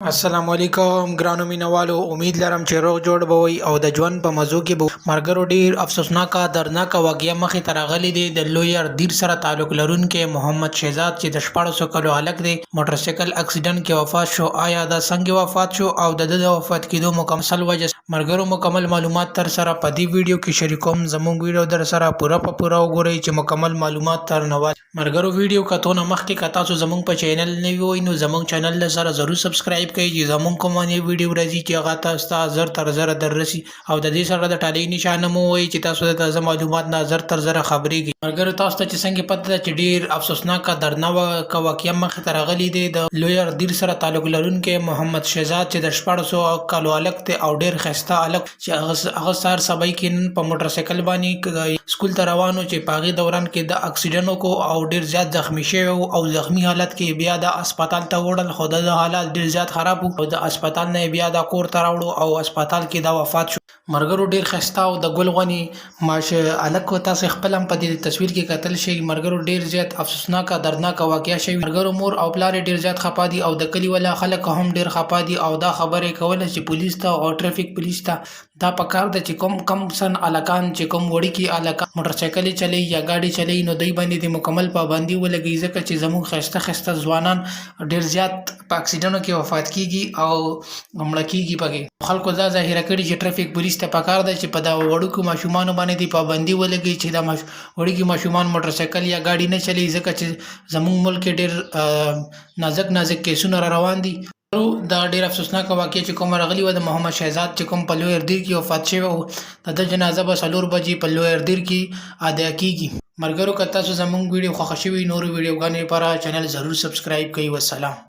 अस्सलामुअलैकुम ګرانو مینوالو، امید لرم چې روغ جوړ به وئ او د ژوند په مزو کې به ملګرو ډیر افسوسناکه دردناکه واقعه مخې ته راغلې دی د لوی اردیر سره تعلق لرونکی محمد شهزاد چې د 1400 کلو هلک دی موټرسایکل اکسیډنټ کې وفات شو. آیا دا څنګه وفات شو او د وفات کېدو مکمل وجه ملګرو مکمل معلومات تر سره په دې ویډیو کې شریکوم. زموږ ویډیو در سره پوره وګورئ چې مکمل معلومات تر نه وایي. ملګرو ویډیو کتونه مخکې که تاسو زموږ په چینل نوي وئ نو زموږ چینل له سره ضرور سبسکرایب کوي چې زموږ کوم ویډیو راځي چې هغه تاسو ته زر تر زر دررسي او د دې سره د ټالۍ نشانه مو وایي چې تاسو د تازه معلومات نه زر تر زر خبرېږي. ملګرو تاسو ته چې څنګه پته ده چې ډیر افسوسناکه دردناکه واقعه مخې ته راغلې دی د لوی اردیر سره تعلق لرونکی محمد شهزاد چې د 1400 کالو هلک دی او ډیر ښایسته هلک چې هغه سهار سبا کې نن په موټرسایکل باندې سکول ته روان و چې په هغې دوران کې د اکسیډنټ وکړو او ډیر زیات زخمی شوی او زخمی حالت کې بیا د هسپتال ته وړل خو د حالات ډیر زیات خراب و او د هسپتال نه بیا د کور ته راوړو او هسپتال کې دا وفات شو. ملګرو ډیر ښایسته او د ګل غونې ماشه هلک تاسو خپل هم په دې تصویر کې کتل شئ. ملګرو ډیر زیات افسوسناکه دردناکه واقعه شوې. ملګرو مور او پلار ډیر زیات خفه دي او د کلي والا خلک هم ډیر خفه دي او دا خبرې کوله چې پولیس ته او ټرافیک پولیس ته دا پکار ده چې کم سن الکان چې کوم وړوکي الکان موټرسایکل چلی یا ګاډي چلی نو دوی باندې د مکمل پابندي ولګي ځکه چې زموږ ښایسته ځوانان ډیر زیات په اکسیډنټو کې وفات کیږي او مړه کیږي. پکې خلکو دا ظاهره کړي چې ټرافیک پولیس ته پکار ده چې په دا وړوکو ماشومانو باندې د پابندي ولګي چې دا وړوکي ماشومان موټرسایکل یا ګاډي نه چلی ځکه چې زموږ ملک ډیر نازک کیسونه را روان دي. دا ډیر افسوسناکه واقعه چې کوم راغلی و د محمد شهزاد چې کوم په لوی اردیر کې وفات شوی و د جنازه به 4 بجې په لوی اردیر کې ادا کیږي. ملګرو که تاسو زموږ ویډیو خوښ شوي نورو ویډیوګانو لپاره چینل ضرور سبسکرایب کړئ. والسلام.